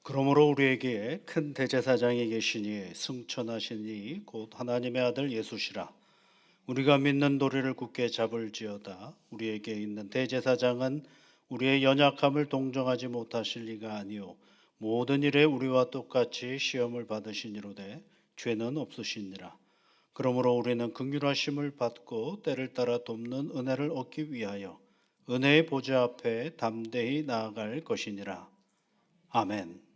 그러므로 우리에게 큰 대제사장이 계시니 승천하시니 곧 하나님의 아들 예수시라. 우리가 믿는 도리를 굳게 잡을지어다. 우리에게 있는 대제사장은 우리의 연약함을 동정하지 못하실 리가 아니요 모든 일에 우리와 똑같이 시험을 받으시니로되 죄는 없으시니라. 그러므로 우리는 긍휼하심을 받고 때를 따라 돕는 은혜를 얻기 위하여 은혜의 보좌 앞에 담대히 나아갈 것이니라. 아멘.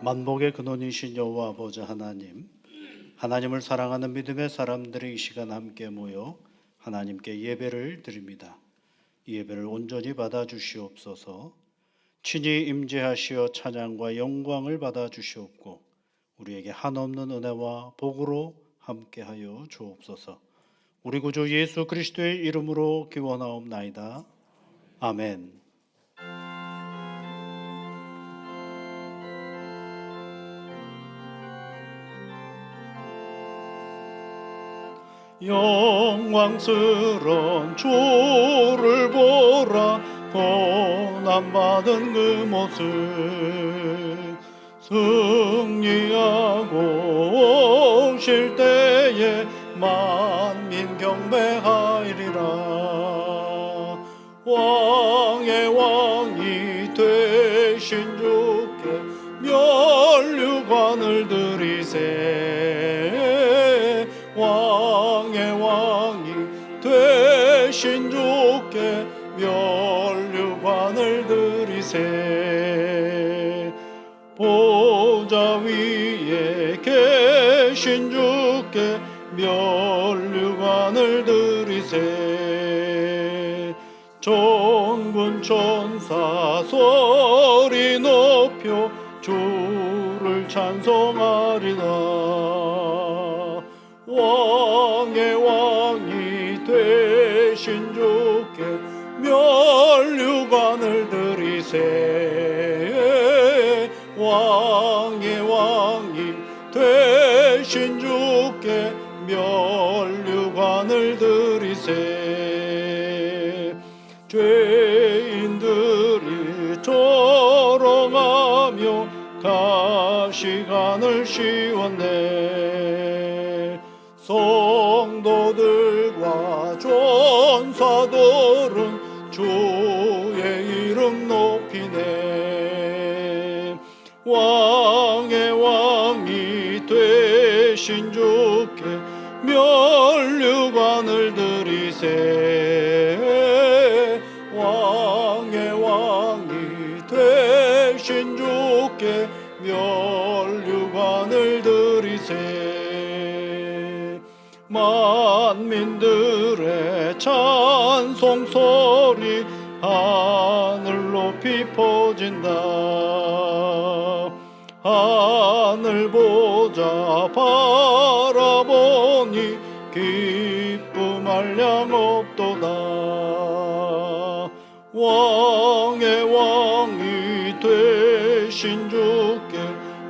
만복의 근원이신 여호와 아버지 하나님, 하나님을 사랑하는 믿음의 사람들이 이 시간 함께 모여 하나님께 예배를 드립니다. 이 예배를 온전히 받아 주시옵소서. 친히 임재하시어 찬양과 영광을 받아 주시옵고 우리에게 한없는 은혜와 복으로 함께하여 주옵소서. 우리 구주 예수 그리스도의 이름으로 기원하옵나이다. 아멘. 영광스런 주를 보라. 고난받은 그 모습 승리하고 오실 때에 만민 경배하리라. 왕의 왕이 되신 주께 면류관을 드리세. 왕의 왕이 되신 주께 면류관을 드리세. 보좌 위에 계신 주께 면류관을 드리세. 천군 천사 소리 높여 주를 찬송하리라. 왕의 왕이 되신 주께 면류관을 드리세. 왕의 왕이 되신 주께 면류관을 드리세. 죄인들이 조롱하며 가시관을 씌웠네. 성도들과 전사들은 주의 이름 높이네. 왕의 왕이 되신 주께 면류관을 드리세. 왕의 왕이 되신 주께 면류관을 드리세. 만민들의 찬송 소리 하늘 높이 퍼진다. 하늘 보자 바라보니 기쁨 한량 없도다. 왕의 왕이 되신 주께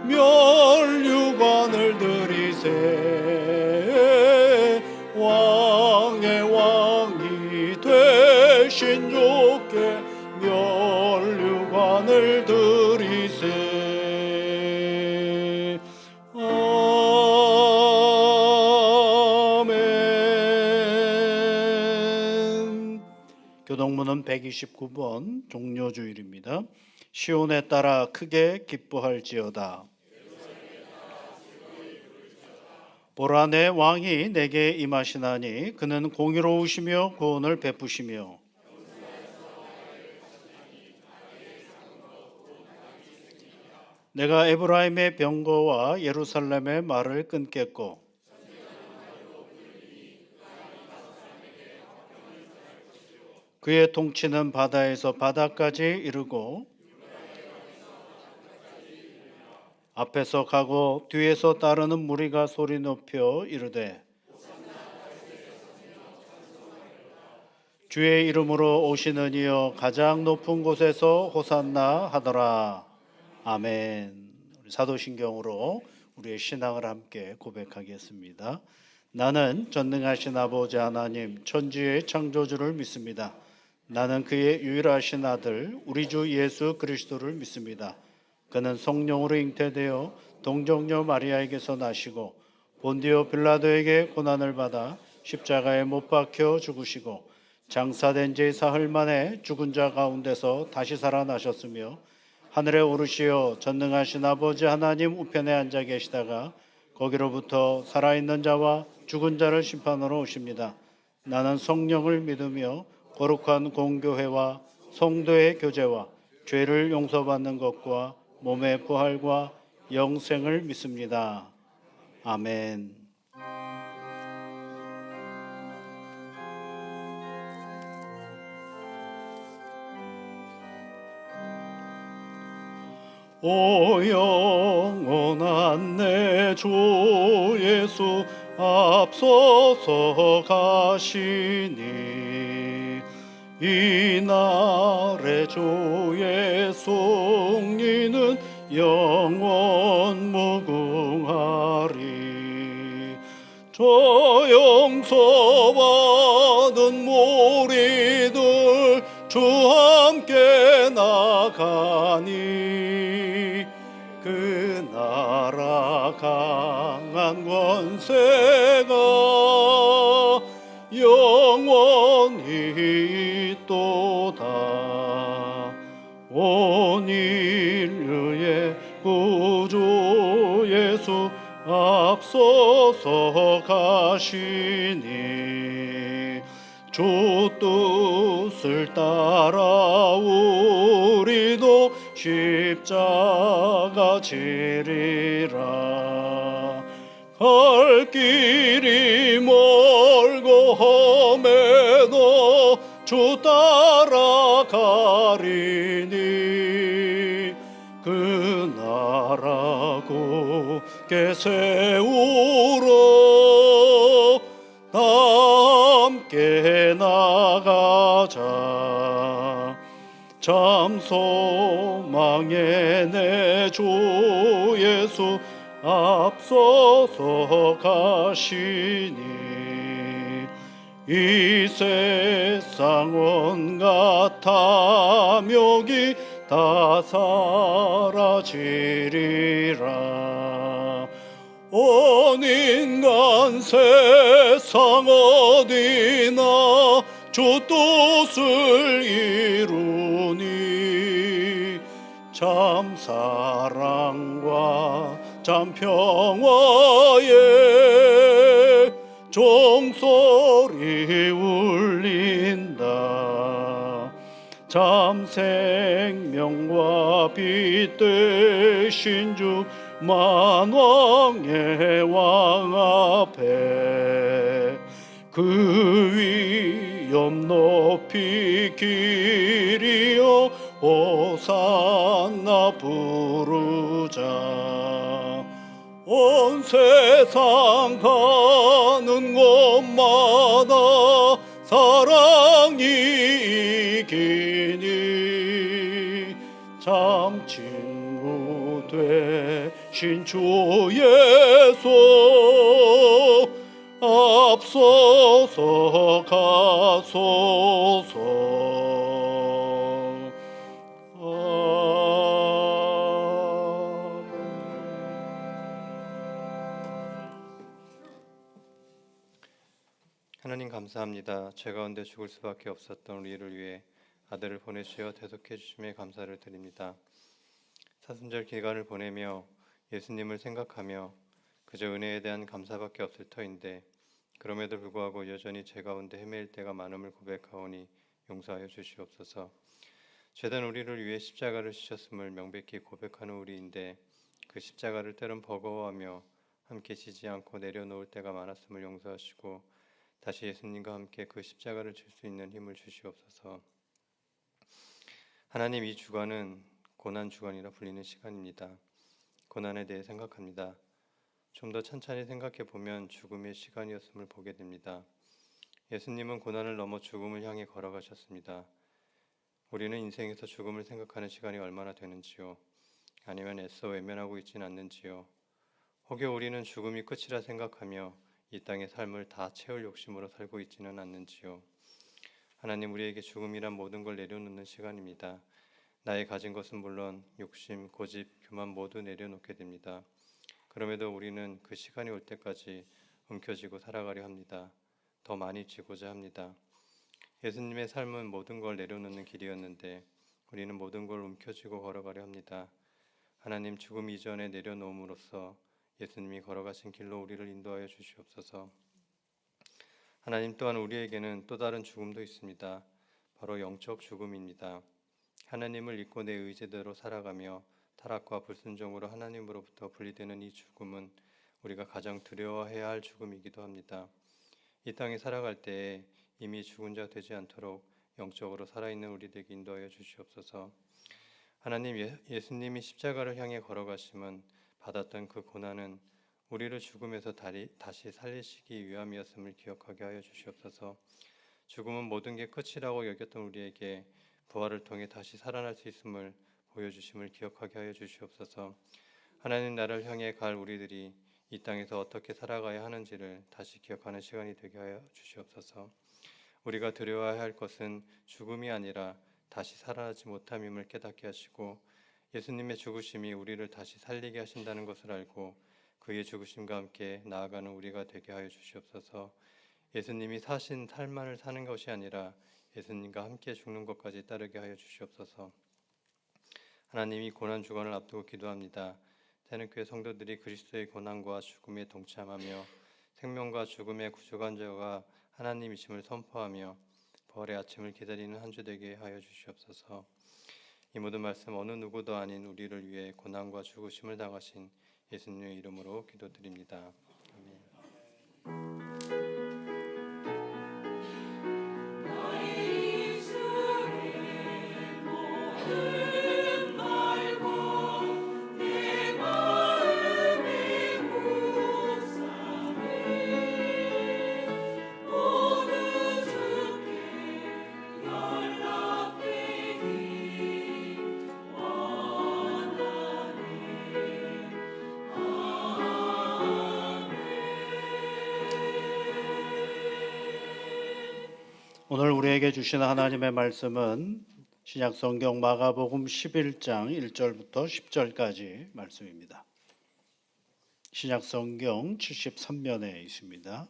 면류관을 드리세. 왕의 왕이 되신 주께 면류관을 드리세. 아멘. 교동문은 129번 종료주일입니다. 시온에 따라 크게 기뻐할지어다. 보라, 내 왕이 내게 임하시나니 그는 공의로우시며 구원을 베푸시며 내가 에브라임의 병거와 예루살렘의 말을 끊겠고 그의 통치는 바다에서 바다까지 이르고 앞에서 가고 뒤에서 따르는 무리가 소리 높여 이르되 주의 이름으로 오시는 이여 가장 높은 곳에서 호산나 하더라. 아멘. 우리 사도신경으로 우리의 신앙을 함께 고백하겠습니다. 나는 전능하신 아버지 하나님 천지의 창조주를 믿습니다. 나는 그의 유일하신 아들 우리 주 예수 그리스도를 믿습니다. 그는 성령으로 잉태되어 동정녀 마리아에게서 나시고 본디오 빌라도에게 고난을 받아 십자가에 못 박혀 죽으시고 장사된 지 사흘 만에 죽은 자 가운데서 다시 살아나셨으며 하늘에 오르시어 전능하신 아버지 하나님 우편에 앉아 계시다가 거기로부터 살아있는 자와 죽은 자를 심판하러 오십니다. 나는 성령을 믿으며 거룩한 공교회와 성도의 교제와 죄를 용서받는 것과 몸의 부활과 영생을 믿습니다. 아멘. 오 영원한 내 주 예수 앞서서 가시니 이날의 주의 승리는 영원 무궁하리. 저 용서받은 무리들 주 함께 나가니 그 나라 강한 권세가 영원히 있도다. 온 인류의 구주 예수 앞서서 가시니 주 뜻을 따라 우리도 십자가 지리라. 갈 길이 멀고 험해도 주 따라가리니 그 나라 굳게 세우러 함께 나가자. 참 소망의 내 주 예수 앞서서 가시니 이 세상 온갖 탐욕이 다 사라지리라. 온 인간 세상 어디나 주 뜻을 이루니 참 사랑과 참 평화에 종소리 울린다. 참 생명과 빛 되신 주 만왕의 왕 앞에 그 위엄 높이 길이여 호산나 부르자. 온 세상 가는 곳마다 사랑이 이기니 참 친구 되신 주 예수 앞서서 가소서. 하나님 감사합니다. 죄 가운데 죽을 수밖에 없었던 우리를 위해 아들을 보내주어 대속해 주심에 감사를 드립니다. 사순절 기간을 보내며 예수님을 생각하며 그저 은혜에 대한 감사밖에 없을 터인데 그럼에도 불구하고 여전히 죄 가운데 헤매일 때가 많음을 고백하오니 용서하여 주시옵소서. 죄된 우리를 위해 십자가를 지셨음을 명백히 고백하는 우리인데 그 십자가를 때론 버거워하며 함께 지지 않고 내려놓을 때가 많았음을 용서하시고 다시 예수님과 함께 그 십자가를 질 수 있는 힘을 주시옵소서. 하나님, 이 주간은 고난 주간이라 불리는 시간입니다. 고난에 대해 생각합니다. 좀 더 찬찬히 생각해 보면 죽음의 시간이었음을 보게 됩니다. 예수님은 고난을 넘어 죽음을 향해 걸어가셨습니다. 우리는 인생에서 죽음을 생각하는 시간이 얼마나 되는지요? 아니면 애써 외면하고 있진 않는지요? 혹여 우리는 죽음이 끝이라 생각하며 이 땅의 삶을 다 채울 욕심으로 살고 있지는 않는지요? 하나님, 우리에게 죽음이란 모든 걸 내려놓는 시간입니다. 나의 가진 것은 물론 욕심, 고집, 교만 모두 내려놓게 됩니다. 그럼에도 우리는 그 시간이 올 때까지 움켜쥐고 살아가려 합니다. 더 많이 쥐고자 합니다. 예수님의 삶은 모든 걸 내려놓는 길이었는데 우리는 모든 걸 움켜쥐고 걸어가려 합니다. 하나님, 죽음 이전에 내려놓음으로써 예수님이 걸어가신 길로 우리를 인도하여 주시옵소서. 하나님, 또한 우리에게는 또 다른 죽음도 있습니다. 바로 영적 죽음입니다. 하나님을 잊고 내 의지대로 살아가며 타락과 불순종으로 하나님으로부터 분리되는 이 죽음은 우리가 가장 두려워해야 할 죽음이기도 합니다. 이 땅에 살아갈 때에 이미 죽은 자 되지 않도록 영적으로 살아있는 우리들에게 인도하여 주시옵소서. 하나님, 예수님이 십자가를 향해 걸어가심은 받았던 그 고난은 우리를 죽음에서 다시 살리시기 위함이었음을 기억하게 하여 주시옵소서. 죽음은 모든 게 끝이라고 여겼던 우리에게 부활을 통해 다시 살아날 수 있음을 보여주심을 기억하게 하여 주시옵소서. 하나님, 나를 향해 갈 우리들이 이 땅에서 어떻게 살아가야 하는지를 다시 기억하는 시간이 되게 하여 주시옵소서. 우리가 두려워해야 할 것은 죽음이 아니라 다시 살아나지 못함임을 깨닫게 하시고 예수님의 죽으심이 우리를 다시 살리게 하신다는 것을 알고 그의 죽으심과 함께 나아가는 우리가 되게 하여 주시옵소서. 예수님이 사신 삶만을 사는 것이 아니라 예수님과 함께 죽는 것까지 따르게 하여 주시옵소서. 하나님이 고난 주간을 앞두고 기도합니다. 태능교회 성도들이 그리스도의 고난과 죽음에 동참하며 생명과 죽음의 구주관자가 하나님이심을 선포하며 부활의 아침을 기다리는 한 주 되게 하여 주시옵소서. 이 모든 말씀 어느 누구도 아닌 우리를 위해 고난과 죽으심을 당하신 예수님의 이름으로 기도드립니다. 아멘. 오늘 우리에게 주신 하나님의 말씀은 신약성경 마가복음 11장 1절부터 10절까지 말씀입니다. 신약성경 73면에 있습니다.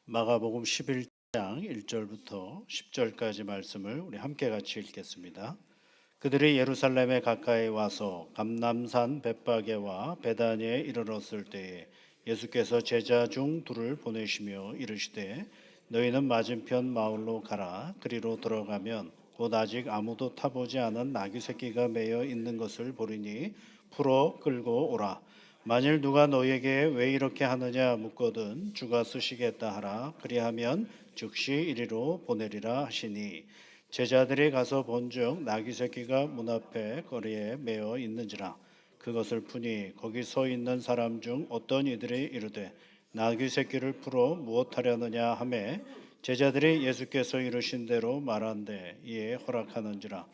마가복음 11장 1절부터 10절까지 말씀을 우리 함께 같이 읽겠습니다. 그들이 예루살렘에 가까이 와서 감람산 벳바게와 베다니에 이르렀을 때에 예수께서 제자 중 둘을 보내시며 이르시되 너희는 맞은편 마을로 가라. 그리로 들어가면 곧 아직 아무도 타보지 않은 나귀 새끼가 매여 있는 것을 보리니 풀어 끌고 오라. 만일 누가 너희에게 왜 이렇게 하느냐 묻거든 주가 쓰시겠다 하라. 그리하면 즉시 이리로 보내리라 하시니 제자들이 가서 본즉 나귀 새끼가 문 앞에 거리에 매어 있는지라. 그것을 푸니 거기 서 있는 사람 중 어떤 이들이 이르되 나귀 새끼를 풀어 무엇하려느냐 하매 제자들이 예수께서 이르신 대로 말한대 이에 허락하는지라.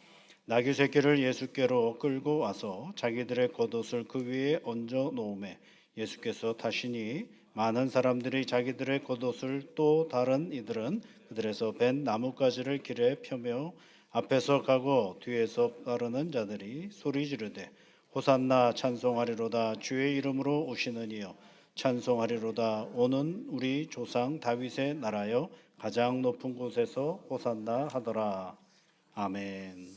나귀 새끼를 예수께로 끌고 와서 자기들의 겉옷을 그 위에 얹어 놓음에 예수께서 타시니 많은 사람들이 자기들의 겉옷을 또 다른 이들은 그들에서 벤 나뭇가지를 길에 펴며 앞에서 가고 뒤에서 따르는 자들이 소리 지르되 호산나 찬송하리로다 주의 이름으로 오시는 이여 찬송하리로다 오는 우리 조상 다윗의 나라여 가장 높은 곳에서 호산나 하더라. 아멘.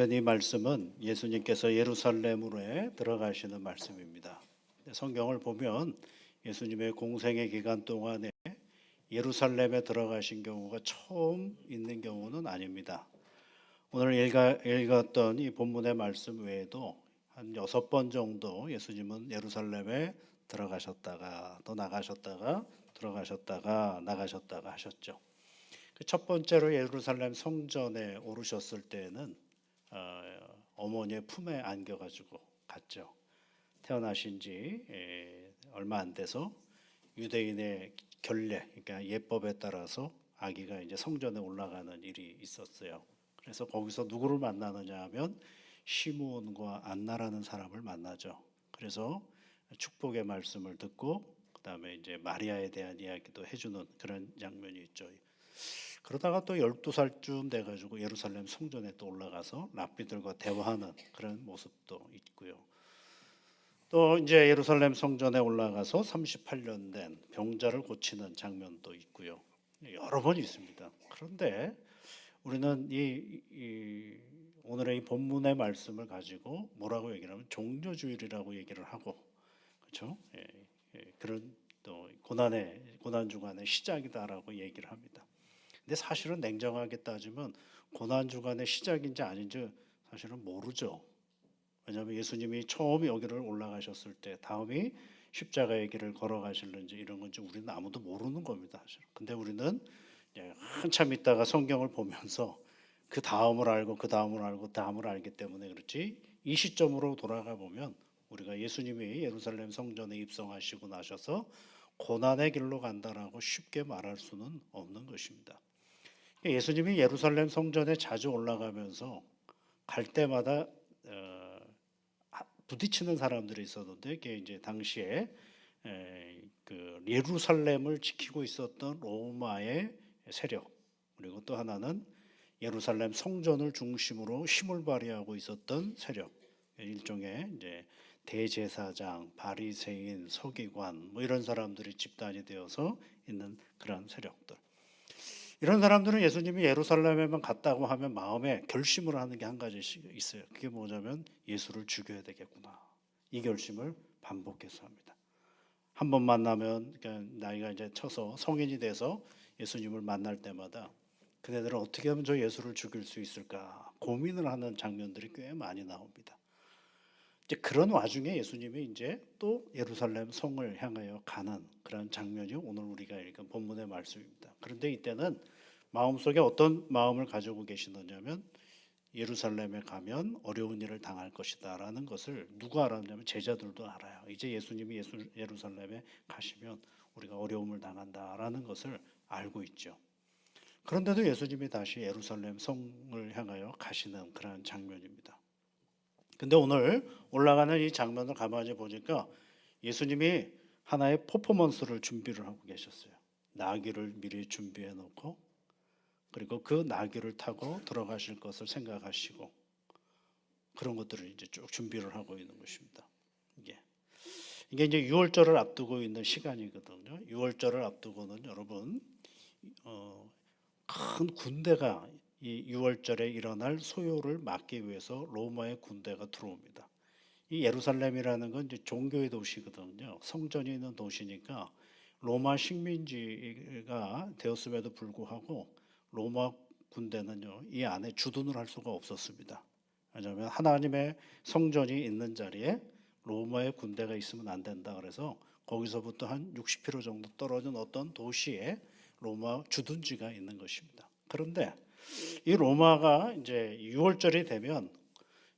읽은 이 말씀은 예수님께서 예루살렘으로 들어가시는 말씀입니다. 성경을 보면 예수님의 공생의 기간 동안에 예루살렘에 들어가신 경우가 처음 있는 경우는 아닙니다. 오늘 읽었던 이 본문의 말씀 외에도 한 6번 정도 예수님은 예루살렘에 들어가셨다가 또 나가셨다가 들어가셨다가 나가셨다가 하셨죠. 그 첫 번째로 예루살렘 성전에 오르셨을 때는 어머니의 품에 안겨가지고 갔죠. 태어나신 지 얼마 안 돼서 유대인의 결례, 그러니까 예법에 따라서 아기가 이제 성전에 올라가는 일이 있었어요. 그래서 거기서 누구를 만나느냐 하면 시므온과 안나라는 사람을 만나죠. 그래서 축복의 말씀을 듣고 그다음에 이제 마리아에 대한 이야기도 해주는 그런 장면이 있죠. 그러다가 또 12살쯤 돼가지고 예루살렘 성전에 또 올라가서 랍비들과 대화하는 그런 모습도 있고요. 또 이제 예루살렘 성전에 올라가서 38년 된 병자를 고치는 장면도 있고요. 여러 번 있습니다. 그런데 우리는 이 오늘의 이 본문의 말씀을 가지고 뭐라고 얘기를 하면 종려주일이라고 얘기를 하고, 그렇죠? 그런 또 고난 주간의 시작이다라고 얘기를 합니다. 근데 사실은 냉정하게 따지면 고난 주간의 시작인지 아닌지 사실은 모르죠. 왜냐하면 예수님이 처음 여기를 올라가셨을 때 다음이 십자가의 길을 걸어가실는지 이런 건지 우리는 아무도 모르는 겁니다. 사실. 근데 우리는 한참 있다가 성경을 보면서 그 다음을 알고 그 다음을 알고 다음을 알기 때문에 그렇지, 이 시점으로 돌아가 보면 우리가 예수님이 예루살렘 성전에 입성하시고 나셔서 고난의 길로 간다라고 쉽게 말할 수는 없는 것입니다. 예수님이 예루살렘 성전에 자주 올라가면서 갈 때마다 부딪히는 사람들이 있었는데, 그게 이제 당시에 그 예루살렘을 지키고 있었던 로마의 세력, 그리고 또 하나는 예루살렘 성전을 중심으로 힘을 발휘하고 있었던 세력, 일종의 이제 대제사장, 바리새인, 서기관 뭐 이런 사람들이 집단이 되어서 있는 그런 세력들. 이런 사람들은 예수님이 예루살렘에만 갔다고 하면 마음에 결심을 하는 게 한 가지씩 있어요. 그게 뭐냐면 예수를 죽여야 되겠구나. 이 결심을 반복해서 합니다. 한 번 만나면, 그러니까 나이가 이제 쳐서 성인이 돼서 예수님을 만날 때마다 그네들은 어떻게 하면 저 예수를 죽일 수 있을까 고민을 하는 장면들이 꽤 많이 나옵니다. 이제 그런 와중에 예수님이 이제 또 예루살렘 성을 향하여 가는 그런 장면이 오늘 우리가 읽은 본문의 말씀입니다. 그런데 이때는 마음속에 어떤 마음을 가지고 계시느냐면 예루살렘에 가면 어려운 일을 당할 것이다라는 것을 누가 알았냐면 제자들도 알아요. 이제 예수님이 예루살렘에 가시면 우리가 어려움을 당한다라는 것을 알고 있죠. 그런데도 예수님이 다시 예루살렘 성을 향하여 가시는 그런 장면입니다. 근데 오늘 올라가는 이 장면을 가만히 보니까 예수님이 하나의 퍼포먼스를 준비를 하고 계셨어요. 나귀를 미리 준비해 놓고, 그리고 그 나귀를 타고 들어가실 것을 생각하시고 그런 것들을 이제 쭉 준비를 하고 있는 것입니다. 이게 이제 유월절을 앞두고 있는 시간이거든요. 유월절을 앞두고는 여러분 큰 군대가 이 유월절에 일어날 소요를 막기 위해서 로마의 군대가 들어옵니다. 이 예루살렘이라는 건 이제 종교의 도시거든요. 성전이 있는 도시니까 로마 식민지가 되었음에도 불구하고 로마 군대는요, 이 안에 주둔을 할 수가 없었습니다. 왜냐하면 하나님의 성전이 있는 자리에 로마의 군대가 있으면 안 된다. 그래서 거기서부터 한 60km 정도 떨어진 어떤 도시에 로마 주둔지가 있는 것입니다. 그런데 이 로마가 이제 6월절이 되면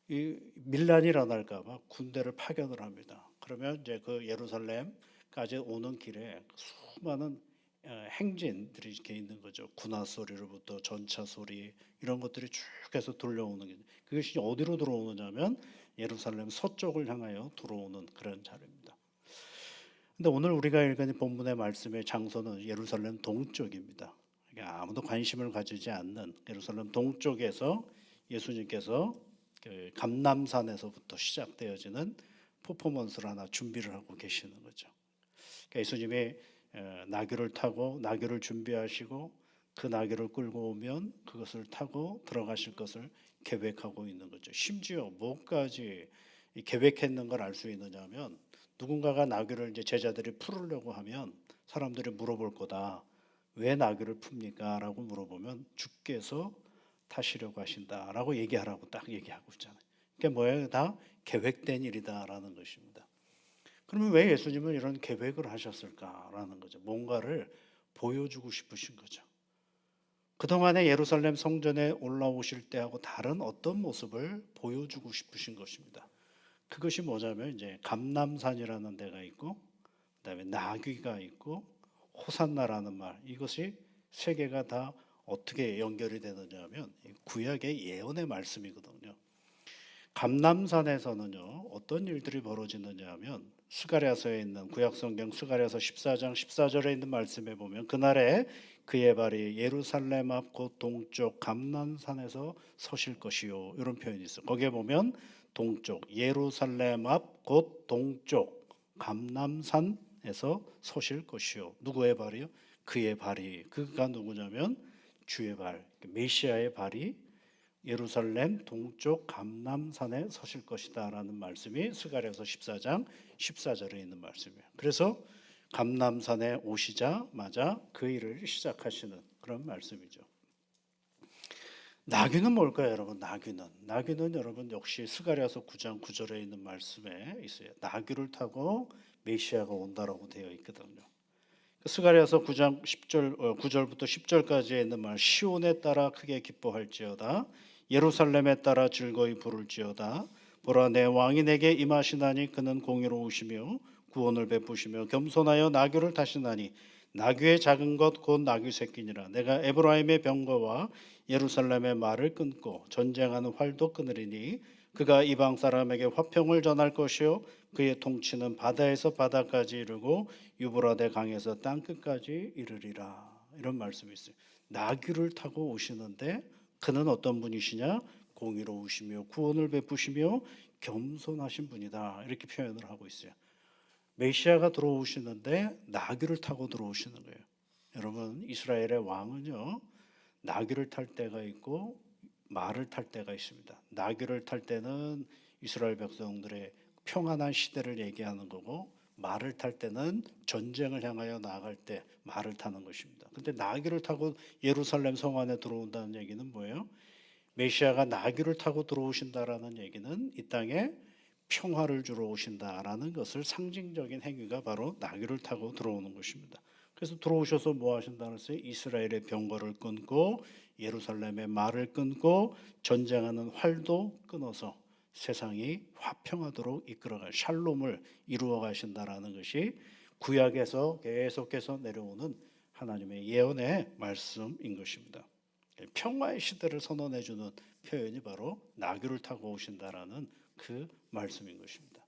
이 밀란이 일어날까봐 군대를 파견을 합니다. 그러면 이제 그 예루살렘까지 오는 길에 수많은 행진들이 이렇게 있는 거죠. 군화 소리로부터 전차 소리 이런 것들이 쭉 해서 들려오는 게, 그것이 어디로 들어오느냐면 예루살렘 서쪽을 향하여 들어오는 그런 자리입니다. 근데 오늘 우리가 읽은 본문의 말씀의 장소는 예루살렘 동쪽입니다. 그러니까 아무도 관심을 가지지 않는 예루살렘 동쪽에서 예수님께서 그 감람산에서부터 시작되어지는 퍼포먼스를 하나 준비를 하고 계시는 거죠. 그러니까 예수님이 나귀를 타고 나귀를 준비하시고 그 나귀를 끌고 오면 그것을 타고 들어가실 것을 계획하고 있는 거죠. 심지어 뭐까지 이 계획했는 걸 알 수 있느냐면 누군가가 나귀를 이제 제자들이 풀으려고 하면 사람들이 물어볼 거다. 왜 나귀를 풉니까? 라고 물어보면 주께서 타시려고 하신다라고 얘기하라고 딱 얘기하고 있잖아요. 그게 뭐예요? 다 계획된 일이다라는 것입니다. 그러면 왜 예수님은 이런 계획을 하셨을까라는 거죠. 뭔가를 보여주고 싶으신 거죠. 그동안에 예루살렘 성전에 올라오실 때하고 다른 어떤 모습을 보여주고 싶으신 것입니다. 그것이 뭐냐면 이제 감람산이라는 데가 있고 그다음에 나귀가 있고 호산나라는 말, 이것이 세 개가 다 어떻게 연결이 되느냐면 구약의 예언의 말씀이거든요. 감람산에서는요 어떤 일들이 벌어지느냐 하면 스가랴서에 있는 구약성경 스가랴서 14장 14절에 있는 말씀에 보면 그날에 그의 발이 예루살렘 앞 곧 동쪽 감람산에서 서실 것이요, 이런 표현이 있어요. 거기에 보면 동쪽 예루살렘 앞 곧 동쪽 감람산에서 서실 것이요, 누구의 발이요? 그의 발이. 그가 누구냐면 주의 발, 메시아의 발이 예루살렘 동쪽 감람산에 서실 것이다라는 말씀이 스가랴서 14장 14절에 있는 말씀이에요. 그래서 감람산에 오시자마자 그 일을 시작하시는 그런 말씀이죠. 나귀는 뭘까요, 여러분? 나귀는 여러분 역시 스가랴서 9장 9절에 있는 말씀에 있어요. 나귀를 타고 메시아가 온다라고 되어 있거든요. 스가랴서 9장 10절 9절부터 10절까지에 있는 말, 시온에 따라 크게 기뻐할지어다 예루살렘에 따라 즐거이 부를지어다 보라 내 왕이 내게 임하시나니 그는 공의로우시며 구원을 베푸시며 겸손하여 나귀를 타시나니 나귀의 작은 것 곧 나귀 새끼니라. 내가 에브라임의 병거와 예루살렘의 말을 끊고 전쟁하는 활도 끊으리니 그가 이방 사람에게 화평을 전할 것이요 그의 통치는 바다에서 바다까지 이르고 유브라데 강에서 땅 끝까지 이르리라. 이런 말씀이 있어요. 나귀를 타고 오시는데 그는 어떤 분이시냐? 공의로우시며 구원을 베푸시며 겸손하신 분이다. 이렇게 표현을 하고 있어요. 메시아가 들어오시는데 나귀를 타고 들어오시는 거예요. 여러분, 이스라엘의 왕은요 나귀를 탈 때가 있고 말을 탈 때가 있습니다. 나귀를 탈 때는 이스라엘 백성들의 평안한 시대를 얘기하는 거고, 말을 탈 때는 전쟁을 향하여 나아갈 때 말을 타는 것입니다. 근데 나귀를 타고 예루살렘 성 안에 들어온다는 얘기는 뭐예요? 메시아가 나귀를 타고 들어오신다라는 얘기는 이 땅에 평화를 주러 오신다라는 것을 상징적인 행위가 바로 나귀를 타고 들어오는 것입니다. 그래서 들어오셔서 뭐 하신다는 것을 이스라엘의 병거를 끊고 예루살렘의 말을 끊고 전쟁하는 활도 끊어서 세상이 화평하도록 이끌어갈 샬롬을 이루어 가신다라는 것이 구약에서 계속해서 내려오는 하나님의 예언의 말씀인 것입니다. 평화의 시대를 선언해 주는 표현이 바로 나귀를 타고 오신다라는 그 말씀인 것입니다.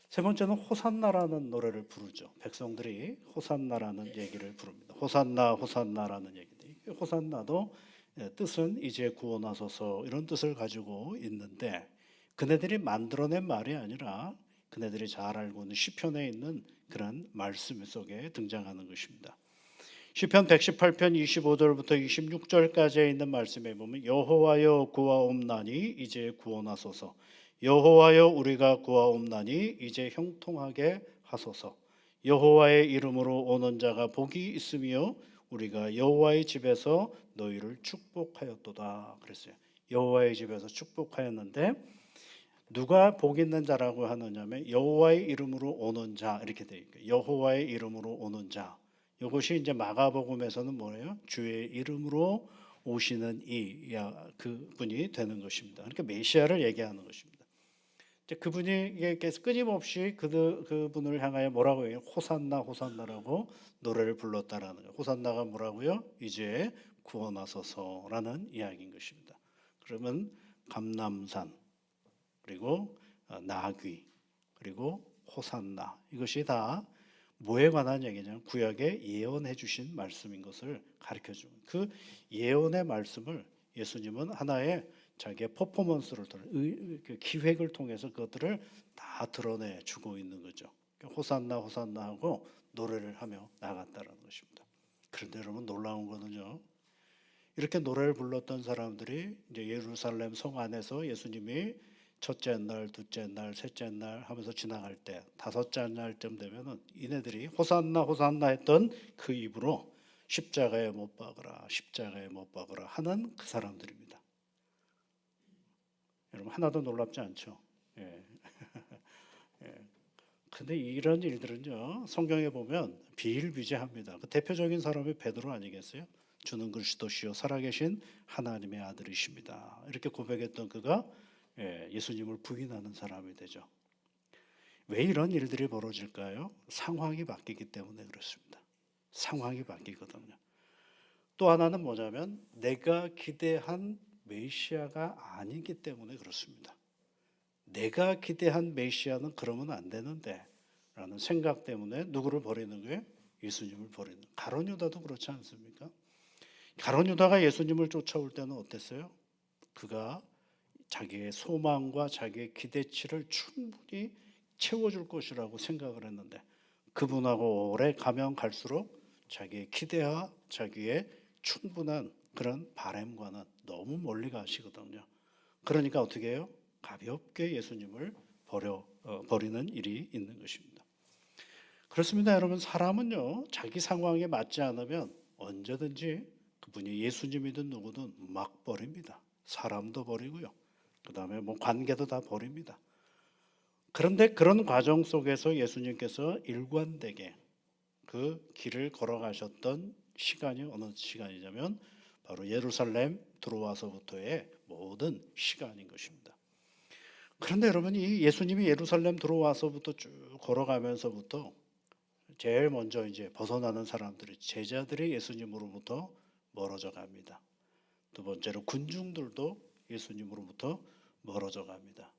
세 번째는 호산나라는 노래를 부르죠. 백성들이 호산나라는 얘기를 부릅니다. 호산나 호산나라는 얘기인데, 호산나도 뜻은 이제 구원하소서 이런 뜻을 가지고 있는데, 그네들이 만들어낸 말이 아니라 그네들이 잘 알고 있는 시편에 있는 그런 말씀 속에 등장하는 것입니다. 시편 118편 25절부터 26절까지에 있는 말씀에 보면 여호와여 구하옵나니 이제 구원하소서, 여호와여 우리가 구하옵나니 이제 형통하게 하소서, 여호와의 이름으로 오는 자가 복이 있으며 우리가 여호와의 집에서 너희를 축복하였도다 그랬어요. 여호와의 집에서 축복하였는데 누가 복 있는 자라고 하느냐면 여호와의 이름으로 오는 자, 이렇게 되어 있고, 여호와의 이름으로 오는 자, 이것이 이제 마가복음에서는 뭐예요? 주의 이름으로 오시는 그분이 되는 것입니다. 그러니까 메시아를 얘기하는 것입니다. 이제 그분이 끊임없이 그분을 향하여 뭐라고 해요? 호산나 호산나라고 노래를 불렀다라는 거예요. 호산나가 뭐라고요? 이제 구원하소서라는 이야기인 것입니다. 그러면 감람산, 그리고 나귀, 그리고 호산나, 이것이 다 뭐에 관한 얘기냐면 구약에 예언해 주신 말씀인 것을 가르쳐 주는, 그 예언의 말씀을 예수님은 하나의 자기의 퍼포먼스를 통해 그 기획을 통해서 그것들을 다 드러내 주고 있는 거죠. 호산나 호산나 하고 노래를 하며 나갔다라는 것입니다. 그런데 여러분 놀라운 거는요, 이렇게 노래를 불렀던 사람들이 이제 예루살렘 성 안에서 예수님이 첫째 날, 둘째 날, 셋째 날 하면서 지나갈 때 다섯째 날쯤 되면은 이네들이 호산나 호산나 했던 그 입으로 십자가에 못 박으라, 십자가에 못 박으라 하는 그 사람들입니다. 여러분 하나도 놀랍지 않죠? 예. 근데 이런 일들은요 성경에 보면 비일비재합니다. 그 대표적인 사람이 베드로 아니겠어요? 주는 그리스도시요 살아계신 하나님의 아들이십니다. 이렇게 고백했던 그가 예수님을 부인하는 사람이 되죠. 왜 이런 일들이 벌어질까요? 상황이 바뀌기 때문에 그렇습니다. 상황이 바뀌거든요. 또 하나는 뭐냐면 내가 기대한 메시아가 아니기 때문에 그렇습니다. 내가 기대한 메시아는 그러면 안 되는데 라는 생각 때문에 누구를 버리는 거예요? 예수님을 버리는. 가룟 유다도 그렇지 않습니까? 가룟 유다가 예수님을 쫓아올 때는 어땠어요? 그가 자기의 소망과 자기의 기대치를 충분히 채워줄 것이라고 생각을 했는데 그분하고 오래 가면 갈수록 자기의 기대와 자기의 충분한 그런 바램과는 너무 멀리 가시거든요. 그러니까 어떻게 해요? 가볍게 예수님을 버리는 일이 있는 것입니다. 그렇습니다, 여러분. 사람은요 자기 상황에 맞지 않으면 언제든지 그분이 예수님이든 누구든 막 버립니다. 사람도 버리고요. 그 다음에 뭐 관계도 다 버립니다. 그런데 그런 과정 속에서 예수님께서 일관되게 그 길을 걸어가셨던 시간이 어느 시간이냐면 바로 예루살렘 들어와서부터의 모든 시간인 것입니다. 그런데 여러분 이 예수님이 예루살렘 들어와서부터 쭉 걸어가면서부터 제일 먼저 이제 벗어나는 사람들이 제자들이 예수님으로부터 멀어져 갑니다. 두 번째로 군중들도 예수님으로부터 멀어져 갑니다.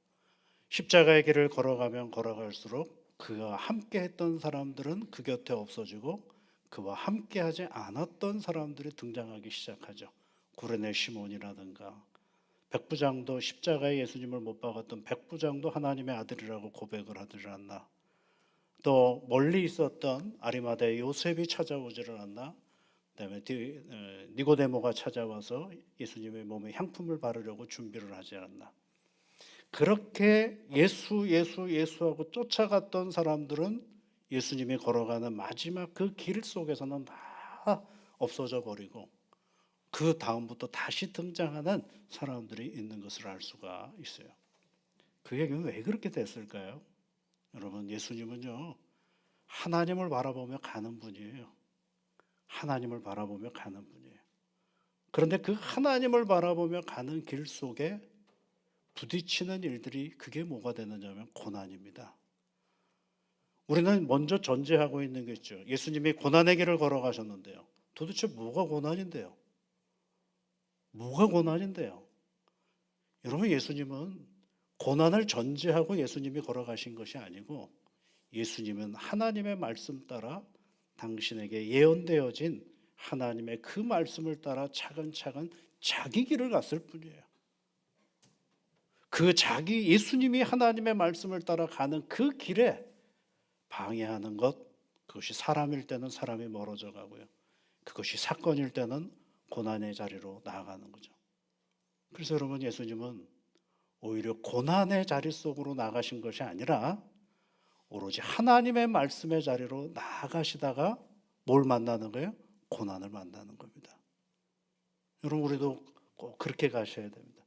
십자가의 길을 걸어가면 걸어갈수록 그와 함께 했던 사람들은 그 곁에 없어지고 그와 함께 하지 않았던 사람들이 등장하기 시작하죠. 구레네 시몬이라든가 백부장도 십자가에 예수님을 못 박았던 백부장도 하나님의 아들이라고 고백을 하지 않나. 또 멀리 있었던 아리마다의 요셉이 찾아오지를 않나. 그다음에 니고데모가 찾아와서 예수님의 몸에 향품을 바르려고 준비를 하지 않나. 그렇게 예수하고 쫓아갔던 사람들은 예수님이 걸어가는 마지막 그 길 속에서는 다 없어져 버리고 그 다음부터 다시 등장하는 사람들이 있는 것을 알 수가 있어요. 그 얘기는 왜 그렇게 됐을까요? 여러분 예수님은요 하나님을 바라보며 가는 분이에요. 하나님을 바라보며 가는 분이에요. 그런데 그 하나님을 바라보며 가는 길 속에 부딪히는 일들이 그게 뭐가 되느냐면 고난입니다. 우리는 먼저 전제하고 있는 게 있죠. 예수님이 고난의 길을 걸어가셨는데요. 도대체 뭐가 고난인데요? 뭐가 고난인데요? 여러분 예수님은 고난을 전제하고 예수님이 걸어가신 것이 아니고 예수님은 하나님의 말씀 따라 당신에게 예언되어진 하나님의 그 말씀을 따라 차근차근 자기 길을 갔을 뿐이에요. 그 자기 예수님이 하나님의 말씀을 따라 가는 그 길에 방해하는 것, 그것이 사람일 때는 사람이 멀어져 가고요. 그것이 사건일 때는 고난의 자리로 나아가는 거죠. 그래서 여러분 예수님은 오히려 고난의 자리 속으로 나가신 것이 아니라 오로지 하나님의 말씀의 자리로 나아가시다가 뭘 만나는 거예요? 고난을 만나는 겁니다. 여러분 우리도 꼭 그렇게 가셔야 됩니다.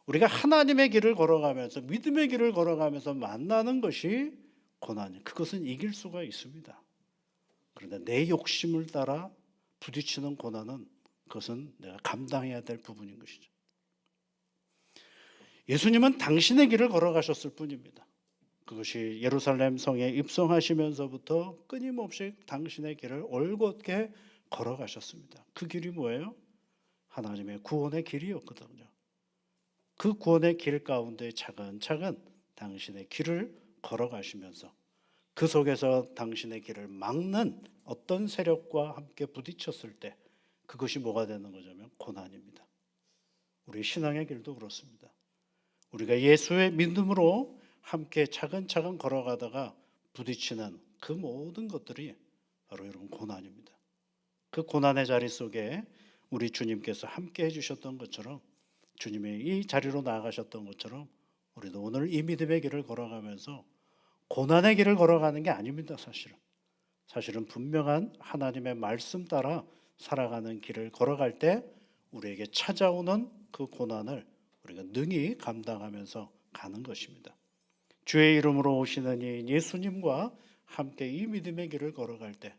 우리가 하나님의 길을 걸어가면서 믿음의 길을 걸어가면서 만나는 것이 고난이에요. 그것은 이길 수가 있습니다. 그런데 내 욕심을 따라 부딪히는 고난은 그것은 내가 감당해야 될 부분인 것이죠. 예수님은 당신의 길을 걸어가셨을 뿐입니다. 그것이 예루살렘 성에 입성하시면서부터 끊임없이 당신의 길을 올곧게 걸어가셨습니다. 그 길이 뭐예요? 하나님의 구원의 길이었거든요. 그 구원의 길 가운데 차근차근 당신의 길을 걸어가시면서 그 속에서 당신의 길을 막는 어떤 세력과 함께 부딪혔을 때 그것이 뭐가 되는 거냐면 고난입니다. 우리 신앙의 길도 그렇습니다. 우리가 예수의 믿음으로 함께 차근차근 걸어가다가 부딪히는 그 모든 것들이 바로 여러분 고난입니다. 그 고난의 자리 속에 우리 주님께서 함께 해주셨던 것처럼, 주님이 이 자리로 나아가셨던 것처럼 우리도 오늘 이 믿음의 길을 걸어가면서 고난의 길을 걸어가는 게 아닙니다. 사실은 분명한 하나님의 말씀 따라 살아가는 길을 걸어갈 때 우리에게 찾아오는 그 고난을 우리가 능히 감당하면서 가는 것입니다. 주의 이름으로 오시는 이 예수님과 함께 이 믿음의 길을 걸어갈 때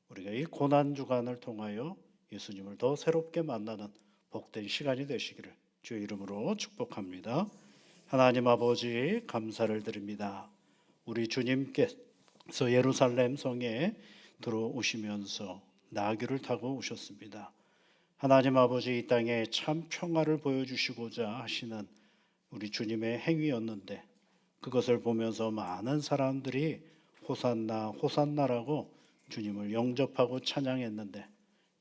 우리가 이 고난 주간을 통하여 예수님을 더 새롭게 만나는 복된 시간이 되시기를 주의 이름으로 축복합니다. 하나님 아버지, 감사를 드립니다. 우리 주님께서 예루살렘 성에 들어오시면서 나귀를 타고 오셨습니다. 하나님 아버지, 이 땅에 참 평화를 보여주시고자 하시는 우리 주님의 행위였는데, 그것을 보면서 많은 사람들이 호산나 호산나라고 주님을 영접하고 찬양했는데,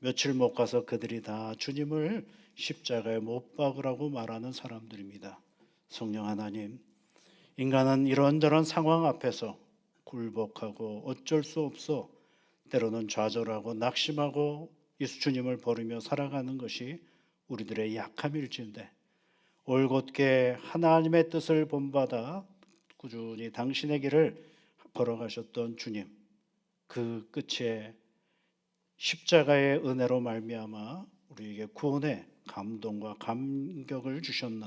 며칠 못 가서 그들이 다 주님을 십자가에 못 박으라고 말하는 사람들입니다. 성령 하나님, 인간은 이런저런 상황 앞에서 굴복하고 어쩔 수 없어 때로는 좌절하고 낙심하고 예수 주님을 버리며 살아가는 것이 우리들의 약함일진데, 올곧게 하나님의 뜻을 본받아 꾸준히 당신의 길을 걸어가셨던 주님, 그 끝에 십자가의 은혜로 말미암아 우리에게 구원의 감동과 감격을 주셨는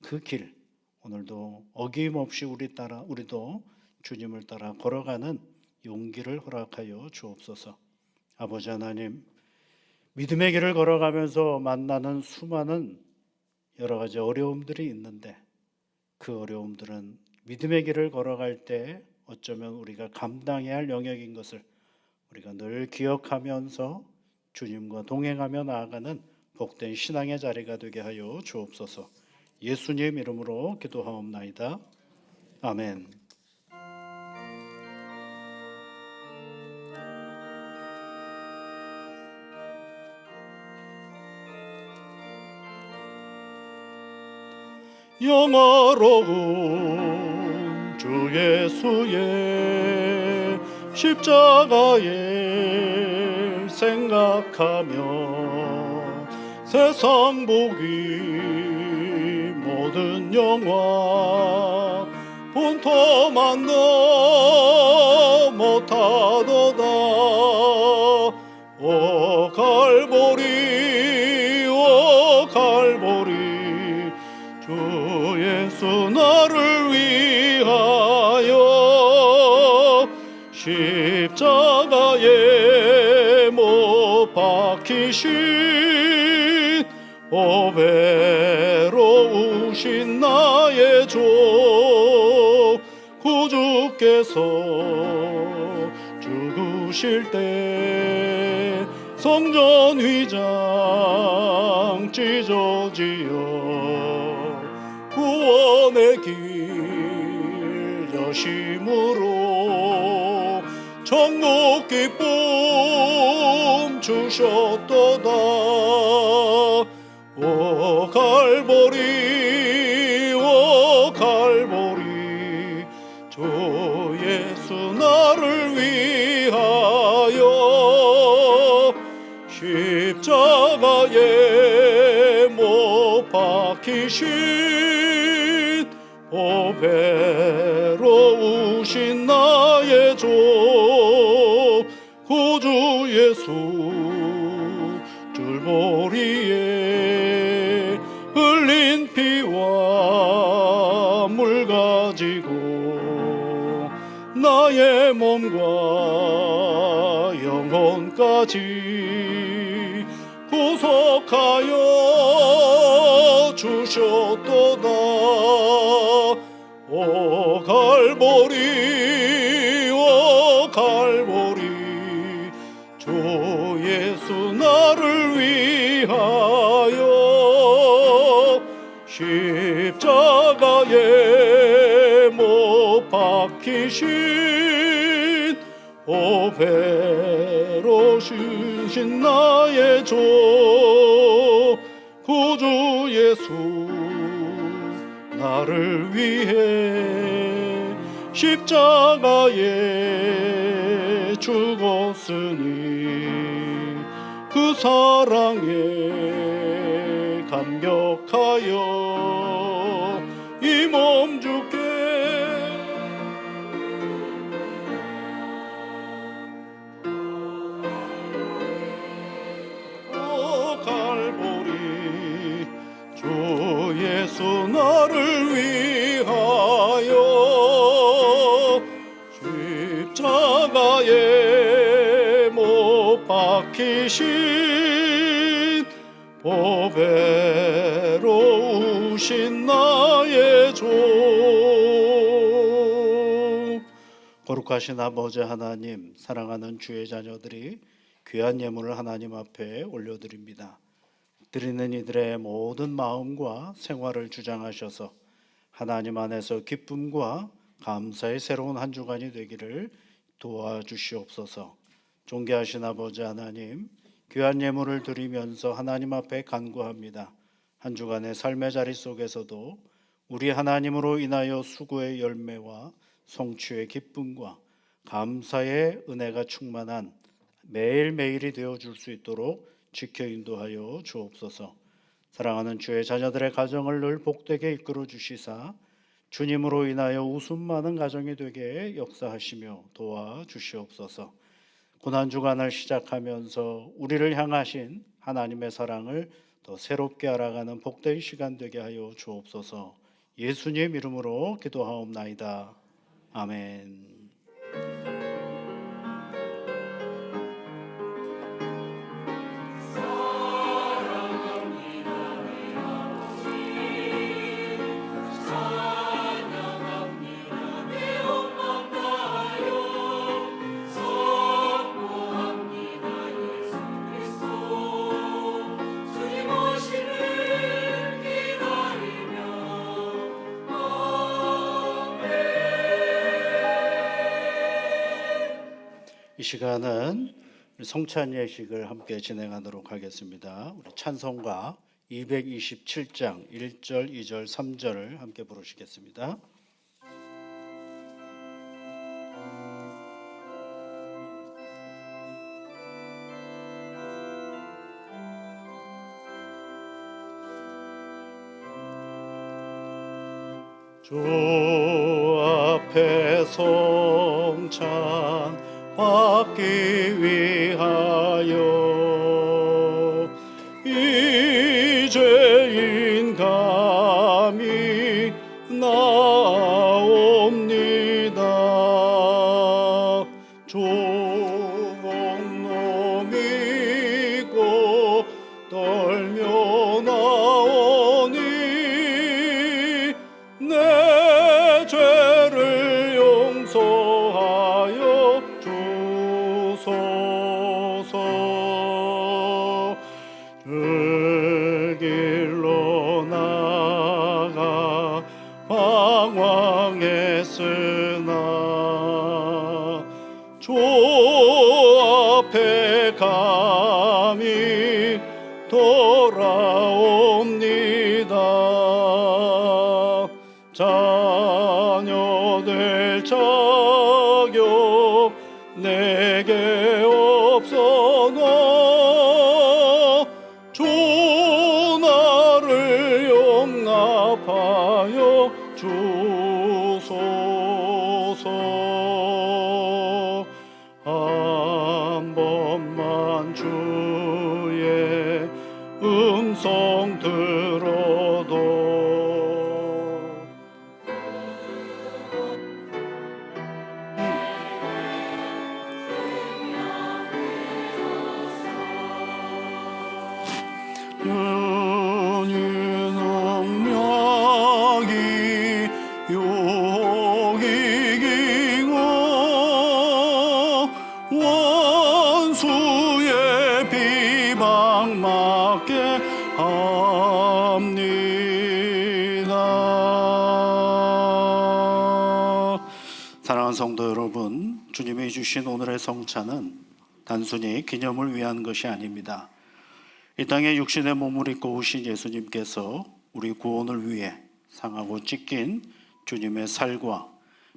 그 길, 오늘도 어김없이 우리도 주님을 따라 걸어가는 용기를 허락하여 주옵소서. 아버지 하나님, 믿음의 길을 걸어가면서 만나는 수많은 여러 가지 어려움들이 있는데, 그 어려움들은 믿음의 길을 걸어갈 때 어쩌면 우리가 감당해야 할 영역인 것을 우리가 늘 기억하면서 주님과 동행하며 나아가는 복된 신앙의 자리가 되게 하여 주옵소서. 예수님 이름으로 기도하옵나이다. 아멘. 영화로운 주 예수의 십자가에 생각하며 세상 보기 모든 영화 본토만 너 못하도다. 오 갈보리, 오 갈보리, 주 예수 나를 위하여 십자가에 못 박히신 오 외로우신 나의 주 구주께서 죽으실 때 성전 휘장 찢어지어 구원의 길 여심으로 천국 기쁨 주셨도다. 오 갈보리, 오 갈보리, 주 예수 나를 위하여 십자가에 못 박히신 오 외로우신 나의 주 구주 예수 줄보리에 흘린 피와 물 가지고 나의 몸과 영혼까지 구속하여 주셨도다. 오 갈보리, 오 갈보리, 주 예수 나를 위하여 십자가에 못 박히신 오 배로우신 나의 주 구주 예수 나를 위해 십자가에 죽었으니 그 사랑에 감격하여 이 몸 주께 갈보리 주 예수 나를 위하여 십자가에 못 박히신 보배로우신 나의 주. 거룩하신 아버지 하나님, 사랑하는 주의 자녀들이 귀한 예물을 하나님 앞에 올려드립니다. 드리는 이들의 모든 마음과 생활을 주장하셔서 하나님 안에서 기쁨과 감사의 새로운 한 주간이 되기를 도와주시옵소서. 존귀하신 아버지 하나님, 귀한 예물을 드리면서 하나님 앞에 간구합니다. 한 주간의 삶의 자리 속에서도 우리 하나님으로 인하여 수고의 열매와 성취의 기쁨과 감사의 은혜가 충만한 매일매일이 되어줄 수 있도록 지켜 인도하여 주옵소서. 사랑하는 주의 자녀들의 가정을 늘 복되게 이끌어 주시사 주님으로 인하여 웃음 많은 가정이 되게 역사하시며 도와주시옵소서. 고난주간을 시작하면서 우리를 향하신 하나님의 사랑을 더 새롭게 알아가는 복된 시간 되게 하여 주옵소서. 예수님 이름으로 기도하옵나이다. 아멘. 이 시간은 성찬 예식을 함께 진행하도록 하겠습니다. 우리 찬송가 227장 1절, 2절, 3절을 함께 부르시겠습니다. 주 앞에 성찬 받기 위하여 이 죄인 감히 나옵니다. 좋은 놈 믿고 떨며 나오니 내 죄를 용서하여 주소서. 그 길로 나가 방황했으나 주 앞에 감히 돌아옵니다. 자녀 될 자격 내게 없어도 주 나를 용납하여 주소서. 한 번만 주의 음성 들어도 윤영명이 욕이기고 원수의 비방 맞게 합니다. 사랑하는 성도 여러분, 주님이 주신 오늘의 성찬은 단순히 기념을 위한 것이 아닙니다. 이 땅에 육신의 몸을 입고 오신 예수님께서 우리 구원을 위해 상하고 찢긴 주님의 살과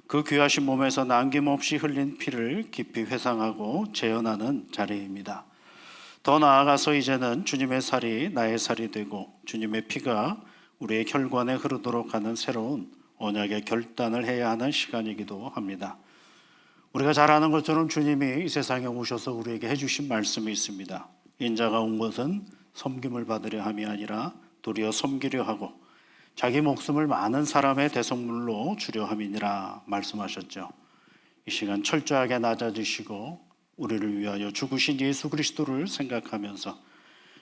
그 귀하신 몸에서 남김없이 흘린 피를 깊이 회상하고 재현하는 자리입니다. 더 나아가서 이제는 주님의 살이 나의 살이 되고 주님의 피가 우리의 혈관에 흐르도록 하는 새로운 언약의 결단을 해야 하는 시간이기도 합니다. 우리가 잘 아는 것처럼 주님이 이 세상에 오셔서 우리에게 해주신 말씀이 있습니다. 인자가 온 것은 섬김을 받으려 함이 아니라 도리어 섬기려 하고 자기 목숨을 많은 사람의 대속물로 주려 함이니라 말씀하셨죠. 이 시간 철저하게 낮아지시고 우리를 위하여 죽으신 예수 그리스도를 생각하면서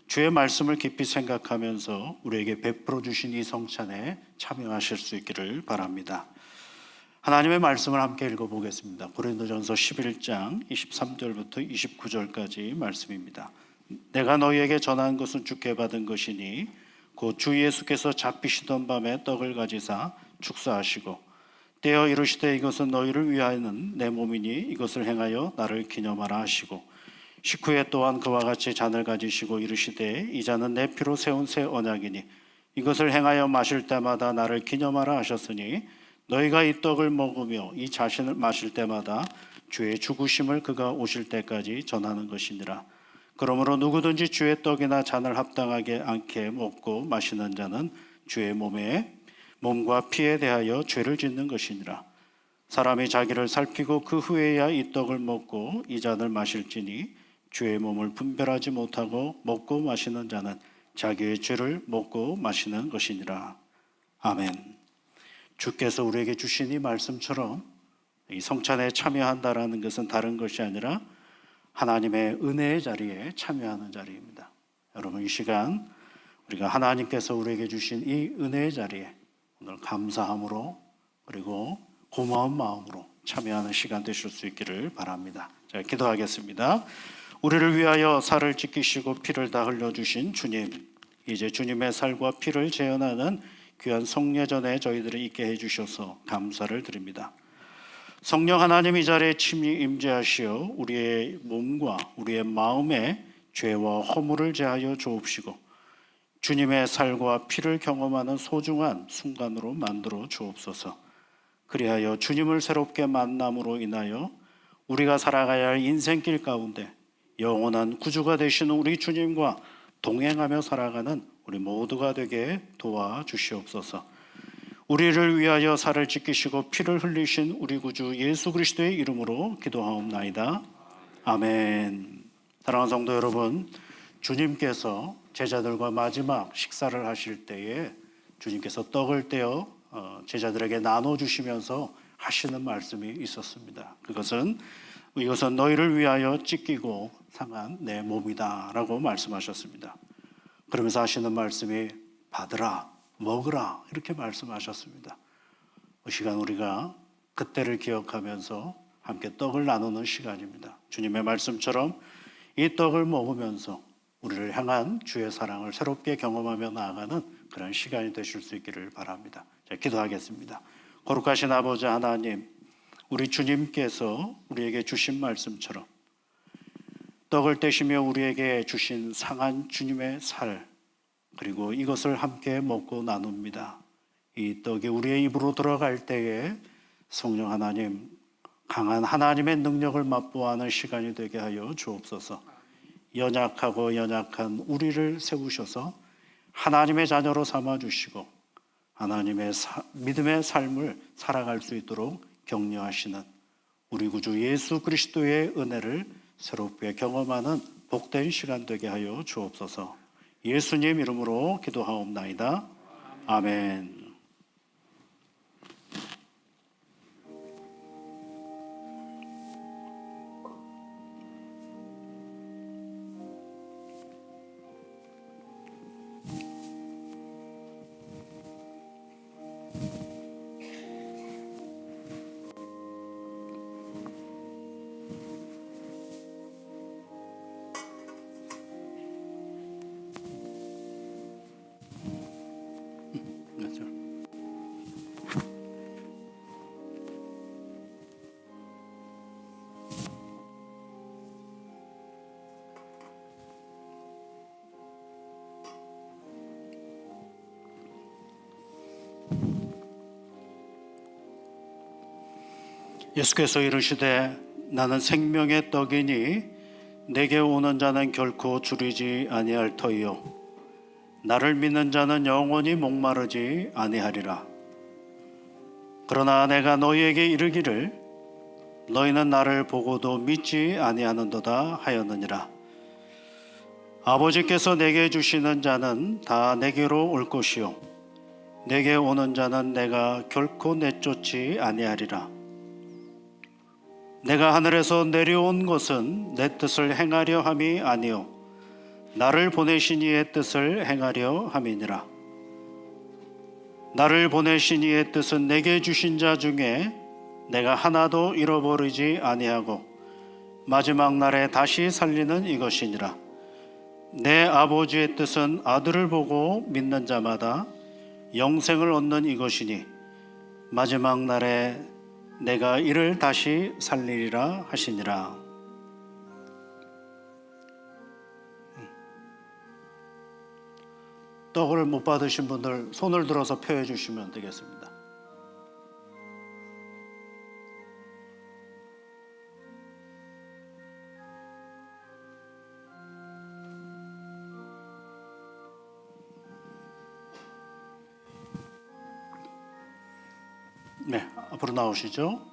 주의 말씀을 깊이 생각하면서 우리에게 베풀어 주신 이 성찬에 참여하실 수 있기를 바랍니다. 하나님의 말씀을 함께 읽어보겠습니다. 고린도전서 11장 23절부터 29절까지 말씀입니다. 내가 너희에게 전한 것은 주께 받은 것이니 곧 주 예수께서 잡히시던 밤에 떡을 가지사 축사하시고 떼어 이르시되 이것은 너희를 위하여는 내 몸이니 이것을 행하여 나를 기념하라 하시고 식후에 또한 그와 같이 잔을 가지시고 이르시되 이 잔은 내 피로 세운 새 언약이니 이것을 행하여 마실 때마다 나를 기념하라 하셨으니 너희가 이 떡을 먹으며 이 자신을 마실 때마다 주의 죽으심을 그가 오실 때까지 전하는 것이니라. 그러므로 누구든지 주의 떡이나 잔을 합당하게 않게 먹고 마시는 자는 주의 몸과 피에 대하여 죄를 짓는 것이니라. 사람이 자기를 살피고 그 후에야 이 떡을 먹고 이 잔을 마실지니 주의 몸을 분별하지 못하고 먹고 마시는 자는 자기의 죄를 먹고 마시는 것이니라. 아멘. 주께서 우리에게 주신 이 말씀처럼 이 성찬에 참여한다라는 것은 다른 것이 아니라 하나님의 은혜의 자리에 참여하는 자리입니다. 여러분, 이 시간 우리가 하나님께서 우리에게 주신 이 은혜의 자리에 오늘 감사함으로 그리고 고마운 마음으로 참여하는 시간 되실 수 있기를 바랍니다. 자, 기도하겠습니다. 우리를 위하여 살을 찢기시고 피를 다 흘려주신 주님, 이제 주님의 살과 피를 재현하는 귀한 성례전에 저희들을 있게 해주셔서 감사를 드립니다. 성령 하나님 이 자리에 친히 임재하시어 우리의 몸과 우리의 마음에 죄와 허물을 제하여 주옵시고 주님의 살과 피를 경험하는 소중한 순간으로 만들어 주옵소서. 그리하여 주님을 새롭게 만남으로 인하여 우리가 살아가야 할 인생길 가운데 영원한 구주가 되시는 우리 주님과 동행하며 살아가는 우리 모두가 되게 도와주시옵소서. 우리를 위하여 살을 찢기시고 피를 흘리신 우리 구주 예수 그리스도의 이름으로 기도하옵나이다. 아멘. 사랑하는 성도 여러분, 주님께서 제자들과 마지막 식사를 하실 때에 주님께서 떡을 떼어 제자들에게 나눠주시면서 하시는 말씀이 있었습니다. 이것은 너희를 위하여 찢기고 상한 내 몸이다 라고 말씀하셨습니다. 그러면서 하시는 말씀이 받으라, 먹으라 이렇게 말씀하셨습니다. 이 시간 우리가 그때를 기억하면서 함께 떡을 나누는 시간입니다. 주님의 말씀처럼 이 떡을 먹으면서 우리를 향한 주의 사랑을 새롭게 경험하며 나아가는 그런 시간이 되실 수 있기를 바랍니다. 자, 기도하겠습니다. 거룩하신 아버지 하나님, 우리 주님께서 우리에게 주신 말씀처럼 떡을 떼시며 우리에게 주신 상한 주님의 살, 그리고 이것을 함께 먹고 나눕니다. 이 떡이 우리의 입으로 들어갈 때에 성령 하나님, 강한 하나님의 능력을 맛보아하는 시간이 되게 하여 주옵소서. 연약하고 연약한 우리를 세우셔서 하나님의 자녀로 삼아주시고 하나님의 믿음의 삶을 살아갈 수 있도록 격려하시는 우리 구주 예수 그리스도의 은혜를 새롭게 경험하는 복된 시간 되게 하여 주옵소서. 예수님 이름으로 기도하옵나이다. 아멘. 예수께서 이르시되 나는 생명의 떡이니 내게 오는 자는 결코 줄이지 아니할 터이요 나를 믿는 자는 영원히 목마르지 아니하리라. 그러나 내가 너희에게 이르기를 너희는 나를 보고도 믿지 아니하는도다 하였느니라. 아버지께서 내게 주시는 자는 다 내게로 올 것이요 내게 오는 자는 내가 결코 내쫓지 아니하리라. 내가 하늘에서 내려온 것은 내 뜻을 행하려 함이 아니요 나를 보내신 이의 뜻을 행하려 함이니라. 나를 보내신 이의 뜻은 내게 주신 자 중에 내가 하나도 잃어버리지 아니하고 마지막 날에 다시 살리는 이것이니라. 내 아버지의 뜻은 아들을 보고 믿는 자마다 영생을 얻는 이것이니 마지막 날에 내가 이를 다시 살리리라 하시니라. 떡을 못 받으신 분들 손을 들어서 표해 주시면 되겠습니다. 네, 앞으로 나오시죠.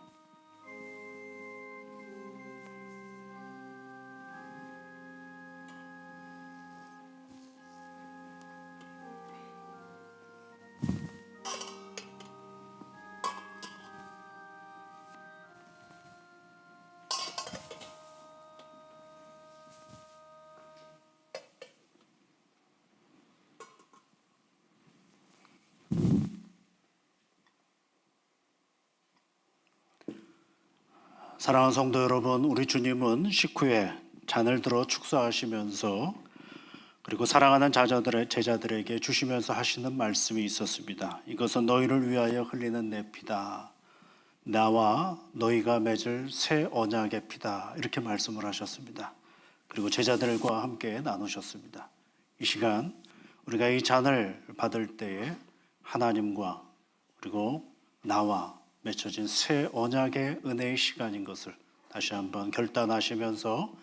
사랑하는 성도 여러분, 우리 주님은 식후에 잔을 들어 축사하시면서 그리고 사랑하는 제자들에게 주시면서 하시는 말씀이 있었습니다. 이것은 너희를 위하여 흘리는 내 피다. 나와 너희가 맺을 새 언약의 피다. 이렇게 말씀을 하셨습니다. 그리고 제자들과 함께 나누셨습니다. 이 시간 우리가 이 잔을 받을 때에 하나님과 그리고 나와 맺혀진 새 언약의 은혜의 시간인 것을 다시 한번 결단하시면서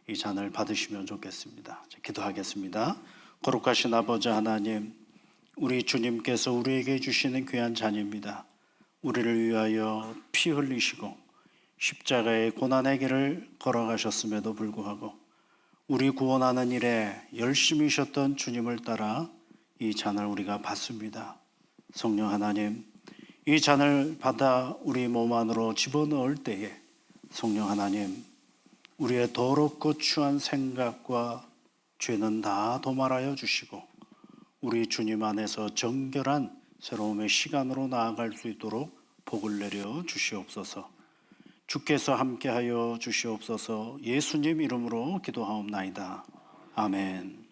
이 잔을 받으시면 좋겠습니다. 기도하겠습니다. 거룩하신 아버지 하나님, 우리 주님께서 우리에게 주시는 귀한 잔입니다. 우리를 위하여 피 흘리시고 십자가의 고난의 길을 걸어가셨음에도 불구하고 우리 구원하는 일에 열심히 쉬었던 주님을 따라 이 잔을 우리가 받습니다. 성령 하나님, 이 잔을 받아 우리 몸 안으로 집어넣을 때에 성령 하나님, 우리의 더럽고 추한 생각과 죄는 다 도말하여 주시고 우리 주님 안에서 정결한 새로움의 시간으로 나아갈 수 있도록 복을 내려 주시옵소서. 주께서 함께하여 주시옵소서. 예수님 이름으로 기도하옵나이다. 아멘.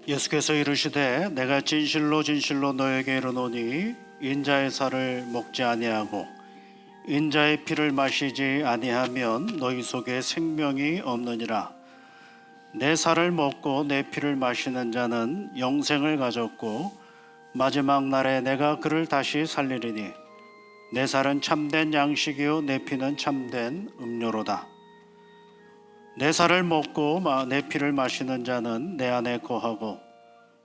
예수께서 이르시되 내가 진실로 진실로 너에게 이르노니 인자의 살을 먹지 아니하고 인자의 피를 마시지 아니하면 너희 속에 생명이 없느니라. 내 살을 먹고 내 피를 마시는 자는 영생을 가졌고 마지막 날에 내가 그를 다시 살리리니 내 살은 참된 양식이요 내 피는 참된 음료로다. 내 살을 먹고 내 피를 마시는 자는 내 안에 거하고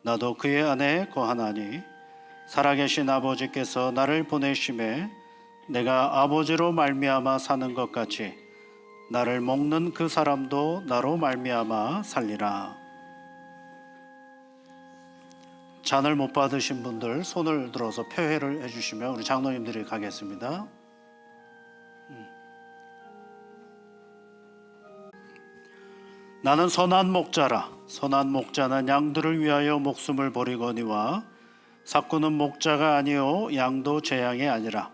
나도 그의 안에 거하나니 살아계신 아버지께서 나를 보내심에 내가 아버지로 말미암아 사는 것 같이 나를 먹는 그 사람도 나로 말미암아 살리라. 잔을 못 받으신 분들 손을 들어서 표회를 해주시면 우리 장로님들이 가겠습니다. 나는 선한 목자라. 선한 목자는 양들을 위하여 목숨을 버리거니와 삭구는 목자가 아니요 양도 제 양이 아니라.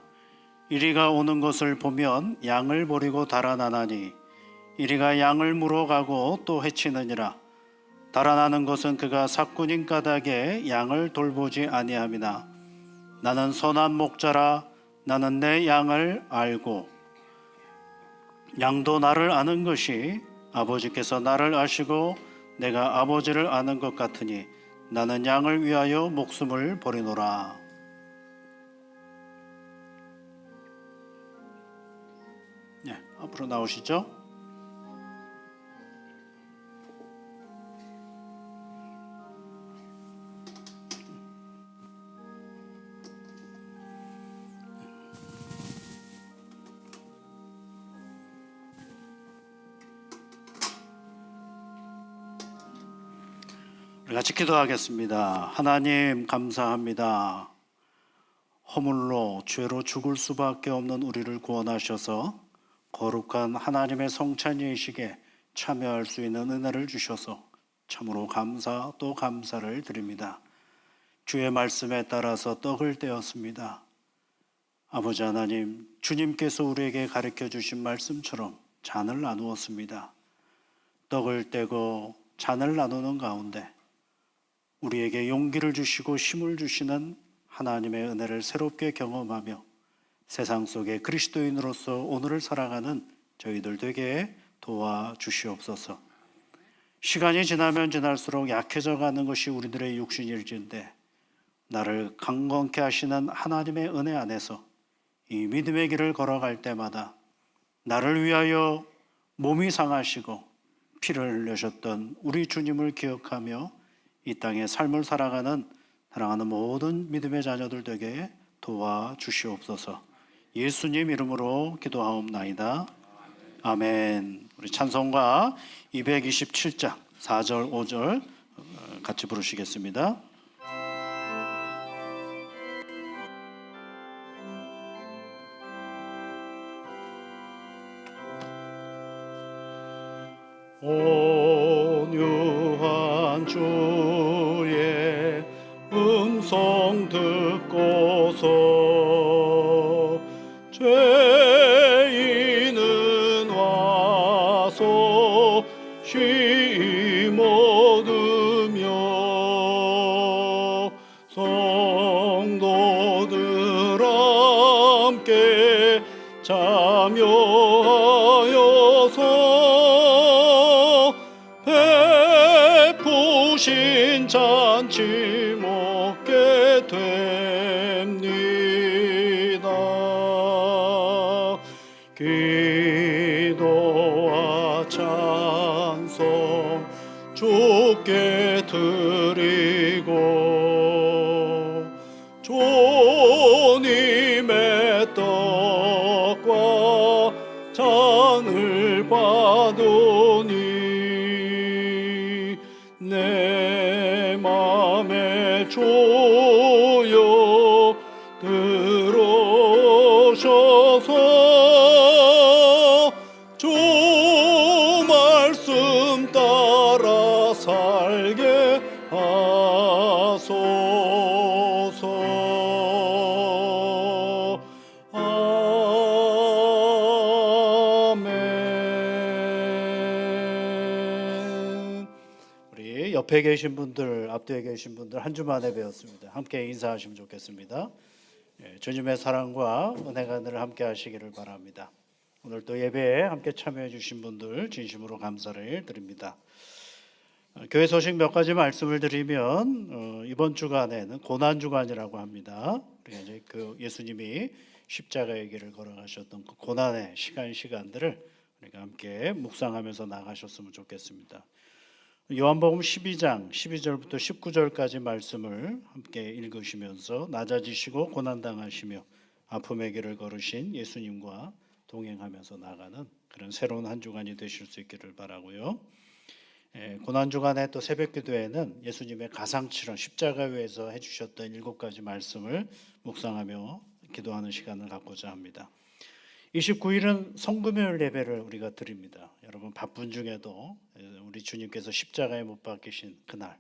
이리가 오는 것을 보면 양을 버리고 달아나나니 이리가 양을 물어가고 또 해치느니라. 달아나는 것은 그가 삭군인 까닭에 양을 돌보지 아니함이나 나는 선한 목자라. 나는 내 양을 알고 양도 나를 아는 것이 아버지께서 나를 아시고 내가 아버지를 아는 것 같으니 나는 양을 위하여 목숨을 버리노라. 네, 앞으로 나오시죠. 우리 같이 기도하겠습니다. 하나님 감사합니다. 허물로 죄로 죽을 수밖에 없는 우리를 구원하셔서 거룩한 하나님의 성찬예식에 참여할 수 있는 은혜를 주셔서 참으로 감사 또 감사를 드립니다. 주의 말씀에 따라서 떡을 떼었습니다. 아버지 하나님, 주님께서 우리에게 가르쳐 주신 말씀처럼 잔을 나누었습니다. 떡을 떼고 잔을 나누는 가운데 우리에게 용기를 주시고 힘을 주시는 하나님의 은혜를 새롭게 경험하며 세상 속에 그리스도인으로서 오늘을 살아가는 저희들 되게 도와주시옵소서. 시간이 지나면 지날수록 약해져 가는 것이 우리들의 육신일진데 나를 강건케 하시는 하나님의 은혜 안에서 이 믿음의 길을 걸어갈 때마다 나를 위하여 몸이 상하시고 피를 흘리셨던 우리 주님을 기억하며 이 땅의 삶을 살아가는 사랑하는 모든 믿음의 자녀들 되게 도와주시옵소서. 예수님 이름으로 기도하옵나이다. 아멘. 우리 찬송가 227장 4절 5절 같이 부르시겠습니다. 온유한 주의 음성 듣고서 죄인은 와서 쉼 얻으며 성도들 함께 참여하여서 베푸신 잔치 먹게 됩니다. 기도와 찬송 주께 드리고 주님의 떡과 잔을 받으니 내 맘에 주여 들어오셔서 주 말씀 따라 살게 하소서. 아멘. 우리 옆에 계신 분들, 앞뒤에 계신 분들 한 주 만에 배웠습니다. 함께 인사하시면 좋겠습니다. 주님의 사랑과 은혜가 늘 함께 하시기를 바랍니다. 오늘 또 예배에 함께 참여해 주신 분들 진심으로 감사를 드립니다. 교회 소식 몇 가지 말씀을 드리면 이번 주간에는 고난 주간이라고 합니다. 우리가 이제 그 예수님이 십자가의 길을 걸어가셨던 그 고난의 시간들을 우리가 함께 묵상하면서 나가셨으면 좋겠습니다. 요한복음 12장 12절부터 19절까지 말씀을 함께 읽으시면서 낮아지시고 고난당하시며 아픔의 길을 걸으신 예수님과 동행하면서 나가는 그런 새로운 한 주간이 되실 수 있기를 바라고요. 고난주간의 또 새벽기도에는 예수님의 가상칠언 십자가 위에서 해주셨던 7가지 말씀을 묵상하며 기도하는 시간을 갖고자 합니다. 29일은 성금요일 예배를 우리가 드립니다. 여러분 바쁜 중에도 우리 주님께서 십자가에 못 박히신 그날,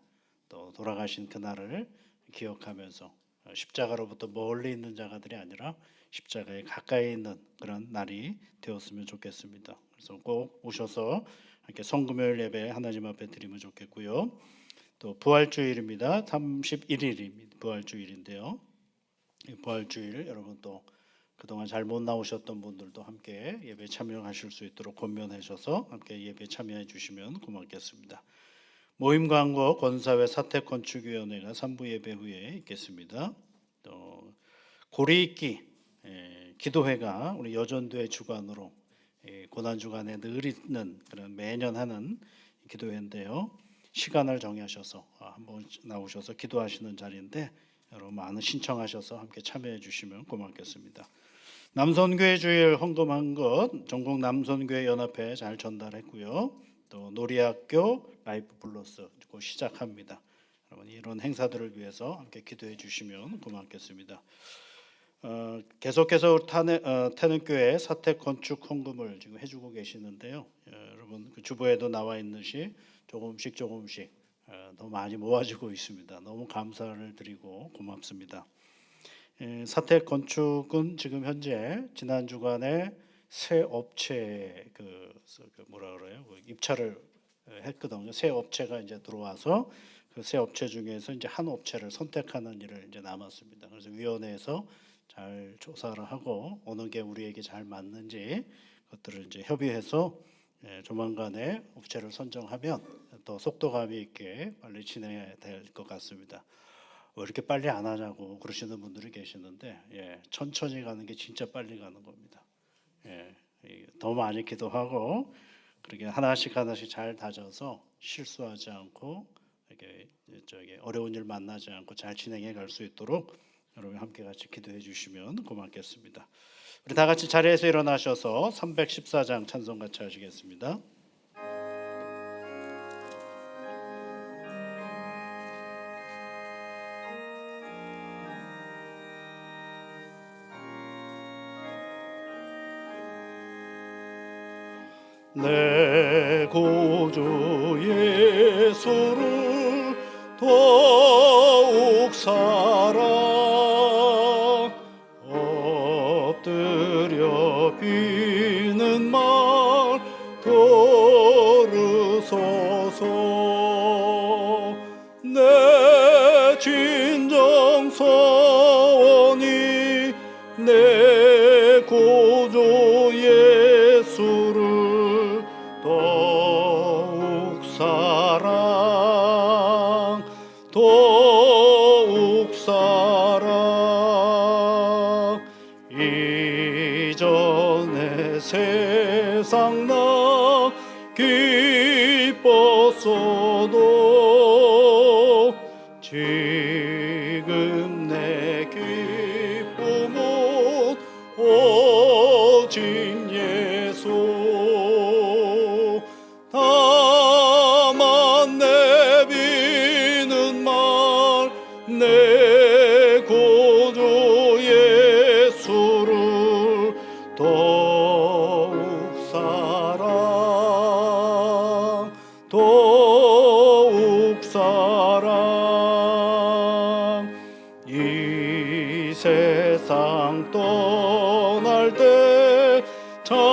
또 돌아가신 그날을 기억하면서 십자가로부터 멀리 있는 자가들이 아니라 십자가에 가까이 있는 그런 날이 되었으면 좋겠습니다. 그래서 꼭 오셔서 이렇게 성금요일 예배 하나님 앞에 드리면 좋겠고요. 또 부활주일입니다. 31일입니다. 부활주일인데요. 부활주일 여러분 또 그동안 잘 못 나오셨던 분들도 함께 예배 참여하실 수 있도록 권면하셔서 함께 예배 참여해 주시면 고맙겠습니다. 모임 광고 권사회 사택건축위원회가 3부 예배 후에 있겠습니다. 또 고리익기 기도회가 우리 여전도의 주관으로 고난주간에 늘 있는 그런 매년 하는 기도회인데요. 시간을 정하셔서 한번 나오셔서 기도하시는 자리인데 여러분 많은 신청하셔서 함께 참여해 주시면 고맙겠습니다. 남선교회 주일 헌금한 것 전국 남선교회 연합회 잘 전달했고요. 또 놀이학교 라이프 플러스 곧 시작합니다. 여러분 이런 행사들을 위해서 함께 기도해 주시면 고맙겠습니다. 계속해서 태능교회 사택 건축 헌금을 지금 해주고 계시는데요. 여러분 그 주보에도 나와 있는 시 조금씩 더 많이 모아지고 있습니다. 너무 감사를 드리고 고맙습니다. 사택 건축은 지금 현재 지난 주간에 새 업체 입찰을 했거든요. 새 업체가 이제 들어와서 그 새 업체 중에서 이제 한 업체를 선택하는 일을 이제 남았습니다. 그래서 위원회에서 잘 조사를 하고 어느 게 우리에게 잘 맞는지 그것들을 이제 협의해서 조만간에 업체를 선정하면 더 속도감이 있게 빨리 진행해야 될 것 같습니다. 왜 이렇게 빨리 안 하냐고 그러시는 분들이 계시는데 천천히 가는 게 진짜 빨리 가는 겁니다. 더 많이 기도하고 그렇게 하나씩 잘 다져서 실수하지 않고 이렇게 어려운 일 만나지 않고 잘 진행해 갈 수 있도록 여러분 함께 같이 기도해 주시면 고맙겠습니다. 우리 다 같이 자리에서 일어나셔서 314장 찬송 같이 하시겠습니다. 내 구주 예수를 더욱 사랑 엎드려 비는 말 들으소서 내 진정 소원이 내 구주 예수를 더욱 사랑 이전에 세상 나 기뻤어도 지금 내 기쁨은 오직 예수 다만 내비는 말 내 구주 예수를 더욱 사랑 이 세상 떠날 때 찬양하고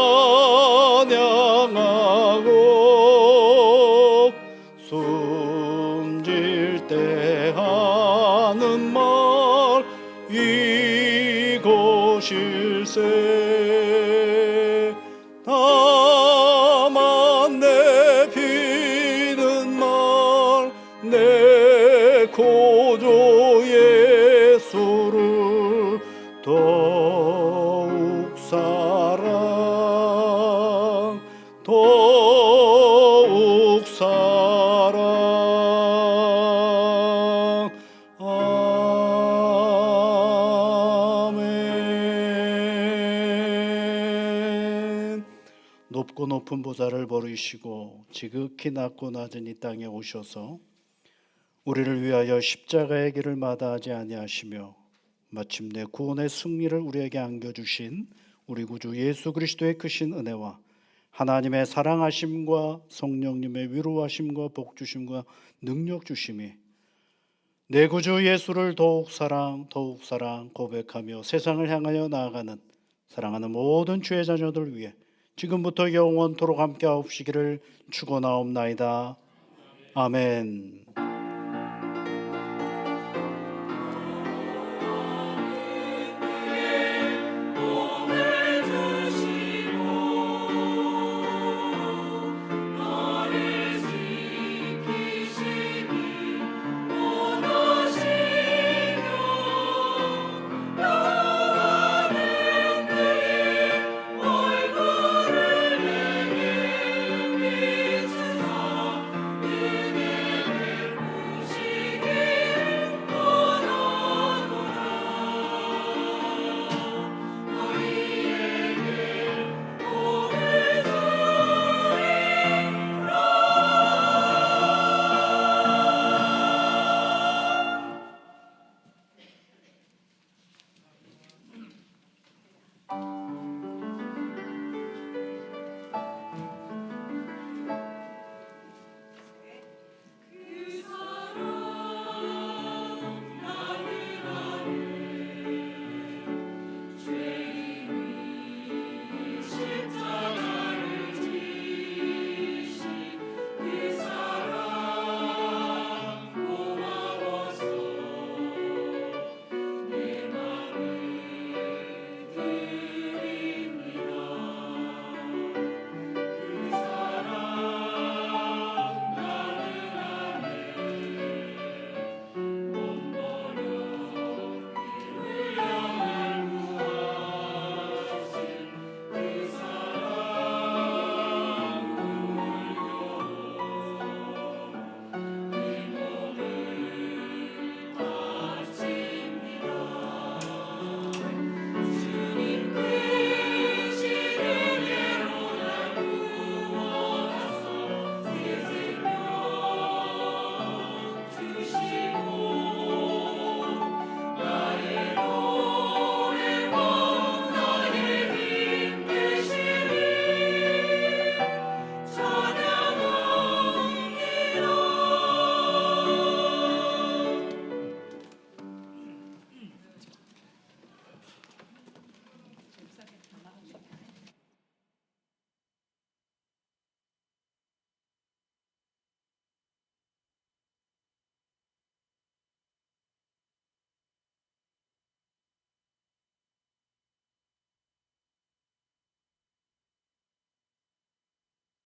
숨질 때 하는 말 이것일세 다만 내비는 말 내 구주 예수를 더욱 사랑 아멘. 높고 높고 높은 보좌를 버리시고 지극히 낮고 낮은 이 땅에 오셔서 우리를 위하여 십자가의 길을 마다하지 아니하시며 마침내 구원의 승리를 우리에게 안겨주신 우리 구주 예수 그리스도의 크신 은혜와 하나님의 사랑하심과 성령님의 위로하심과 복주심과 능력 주심이 내 구주 예수를 더욱 사랑 고백하며 세상을 향하여 나아가는 사랑하는 모든 주의 자녀들 위해 지금부터 영원토록 함께 하옵시기를 축원하옵나이다. 아멘.